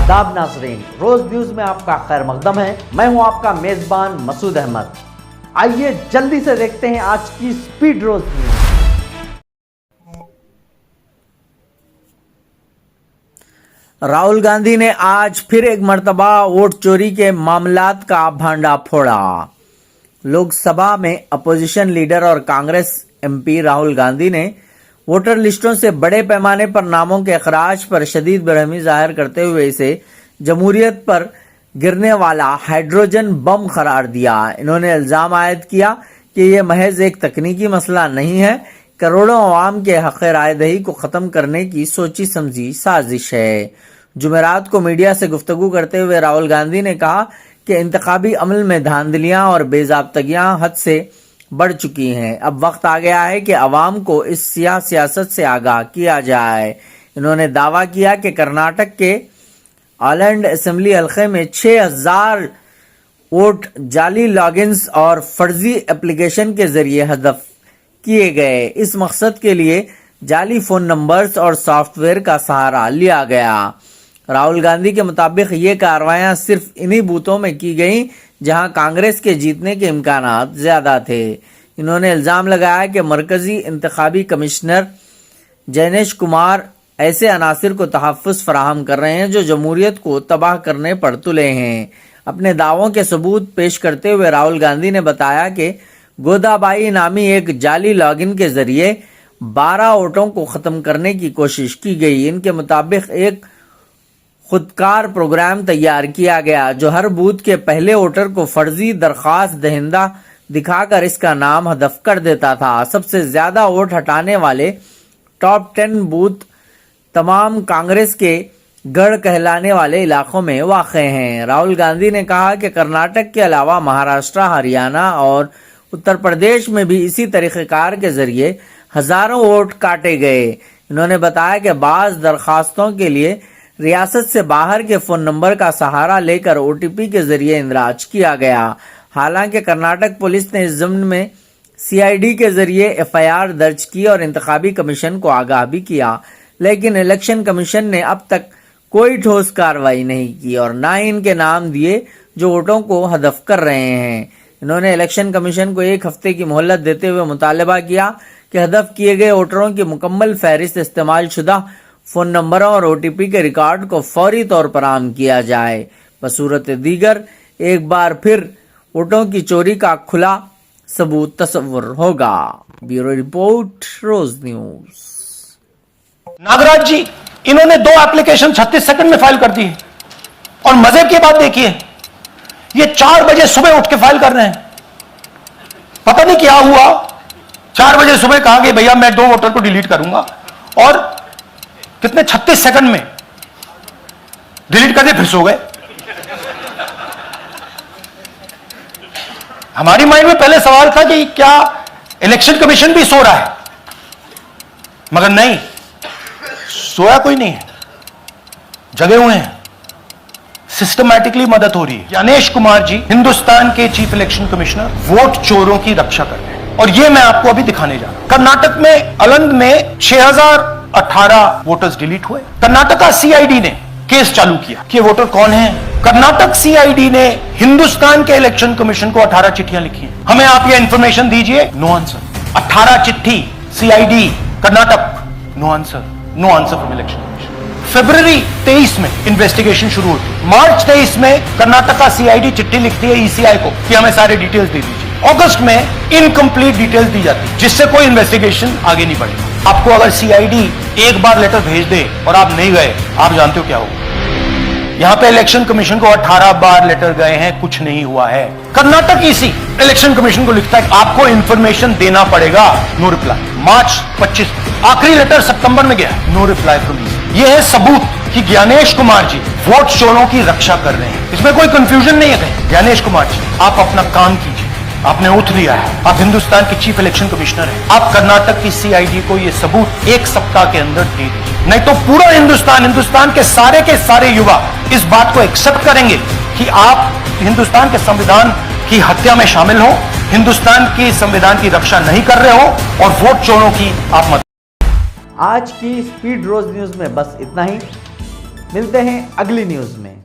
आदाब नाज़रीन, रोज न्यूज में आपका खैर मकदम है। मैं हूं आपका मेजबान मसूद अहमद। आइए जल्दी से देखते हैं आज की स्पीड रोज न्यूज। राहुल गांधी ने आज फिर एक मर्तबा वोट चोरी के मामलात का भांडा फोड़ा। लोकसभा में अपोजिशन लीडर और कांग्रेस एमपी राहुल गांधी ने वोटर लिस्टों से बड़े पैमाने पर नामों के अखराज पर शदीद बेरहमी जाहिर करते हुए इसे जमहूरियत पर गिरने वाला हाइड्रोजन बम करार दिया। इन्होंने इल्जाम आयद किया कि ये महज एक तकनीकी मसला नहीं है, करोड़ों अवाम के हक़ रायदही को ख़त्म करने की सोची समझी साजिश है। जुमेरात को मीडिया से गुफ्तगू करते हुए राहुल गांधी ने कहा कि इंतखाबी अमल में धांधलियां और बेज़ाब्तगियां हद से बढ़ चुकी हैं। अब वक्त आ गया है कि अवाम को इस सियासत से आगाह किया जाए। इन्होंने दावा किया कि कर्नाटक के आलंड असेंबली हल्के में 6000 वोट जाली लॉगिन्स और फर्जी एप्लीकेशन के जरिए हदफ किए गए। इस मकसद के लिए जाली फोन नंबर्स और सॉफ्टवेयर का सहारा लिया गया। राहुल गांधी के मुताबिक ये कार्रवाइयां सिर्फ इन्हीं बूथों में की गई जहां कांग्रेस के जीतने के इम्कानात ज्यादा थे। इन्होंने इल्जाम लगाया कि मरकजी इंतखाबी कमिश्नर जैनेश कुमार ऐसे अनासिर को तहफ़्फ़ुज़ फराहम कर रहे हैं जो जमहूरियत को तबाह करने पर तुले हैं। अपने दावों के सबूत पेश करते हुए राहुल गांधी ने बताया कि गोदाबाई नामी एक जाली लॉगिन के जरिए 12 वोटों को ख़त्म करने की कोशिश की गई। इनके मुताबिक एक खुदकार प्रोग्राम तैयार किया गया जो हर बूथ के पहले वोटर को फर्जी दरख्वास्त दहिंदा दिखाकर इसका नाम हदफ कर देता था। सबसे ज्यादा वोट हटाने वाले टॉप 10 बूथ तमाम कांग्रेस के गढ़ कहलाने वाले इलाकों में वाक़ हैं। राहुल गांधी ने कहा कि कर्नाटक के अलावा महाराष्ट्र, हरियाणा और उत्तर प्रदेश में भी इसी तरीक़ेकार के जरिए हजारों वोट काटे गए। इन्होंने बताया कि बाज़ दरख्वास्तों के लिए रियासत से बाहर के फोन नंबर का सहारा लेकर ओटीपी के जरिए इंदराज किया गया। हालांकि कर्नाटक पुलिस ने इस ज़म्न में सीआईडी के जरिए एफआईआर दर्ज की और इंतखाबी कमीशन को आगाह भी किया, लेकिन इलेक्शन कमीशन ने अब तक कोई ठोस कार्रवाई नहीं की और ना ही इनके नाम दिए जो वोटों को हदफ कर रहे हैं। इन्होंने इलेक्शन कमीशन को 1 हफ्ते की मोहलत देते हुए मुतालबा किया कि हदफ किए गए वोटरों की मुकम्मल फहरिस्त इस्तेमाल शुदा फोन नंबरों और ओटीपी के रिकॉर्ड को फौरी तौर पर आम किया जाए। बसूरत दीगर एक बार फिर वोटों की चोरी का खुला सबूत तस्वुर होगा। ब्यूरो रिपोर्ट, रोज न्यूज। नागराज जी, इन्होंने 2 एप्लीकेशन 36 सेकंड में फाइल कर दी और मजे की बात देखिए, ये 4 बजे सुबह उठ के फाइल कर रहे हैं। पता नहीं क्या हुआ, 4 बजे सुबह कहा कि भैया मैं 2 वोटर को डिलीट करूंगा और कितने 36 सेकंड में डिलीट करके फिर सो गए। हमारी माइंड में पहले सवाल था कि क्या इलेक्शन कमीशन भी सो रहा है, मगर नहीं, सोया कोई नहीं है, जगे हुए हैं। सिस्टमैटिकली मदद हो रही है। ज्ञानेश कुमार जी हिंदुस्तान के चीफ इलेक्शन कमिश्नर वोट चोरों की रक्षा कर रहे हैं और यह मैं आपको अभी दिखाने जा रहा हूं। कर्नाटक में अलंग में 6018 वोटर्स डिलीट हुए। कर्नाटका सीआईडी ने केस चालू किया कि वोटर कौन है। कर्नाटक सीआईडी ने हिंदुस्तान के इलेक्शन कमीशन को 18 चिट्ठियां लिखी हैं। हमें आप ये इंफॉर्मेशन दीजिए। No answer. 18 चिट्ठी CID Karnataka, no answer, no answer from election commission. फरवरी 23 में इन्वेस्टिगेशन शुरू होती। मार्च 23 में कर्नाटका सीआईडी चिट्ठी लिखती है ईसीआई को कि हमें सारे डिटेल्स दे दीजिए। अगस्त में इनकम्प्लीट डिटेल्स दी जाती है जिससे कोई इन्वेस्टिगेशन आगे नहीं बढ़ेगा। आपको अगर सीआईडी एक बार लेटर भेज दे और आप नहीं गए, आप जानते हो क्या होगा। यहां पे इलेक्शन कमीशन को 18 बार लेटर गए हैं, कुछ नहीं हुआ है। कर्नाटक ईसी इलेक्शन कमीशन को लिखता है आपको इंफॉर्मेशन देना पड़ेगा, नो रिप्लाई। मार्च 25 आखिरी लेटर सितंबर में गया, नो रिप्लाई फ्रॉम ईसी। यह है सबूत कि ज्ञानेश कुमार जी वोट चोरों की रक्षा कर रहे हैं। इसमें कोई कंफ्यूजन नहीं है कहीं। ज्ञानेश कुमार जी, आप अपना काम कीजिए, आपने ओथ लिया है, आप हिंदुस्तान के चीफ इलेक्शन कमिश्नर हैं। आप कर्नाटक की सीआईडी को यह सबूत 1 सप्ताह के अंदर दे दीजिए, नहीं तो पूरा हिंदुस्तान के सारे युवा इस बात को एक्सेप्ट करेंगे कि आप हिंदुस्तान के संविधान की हत्या में शामिल हो, हिंदुस्तान की संविधान की रक्षा नहीं कर रहे हो और वोट चोरों की आप मत। आज की स्पीड रोज न्यूज में बस इतना ही। ملتے ہیں اگلی نیوز میں.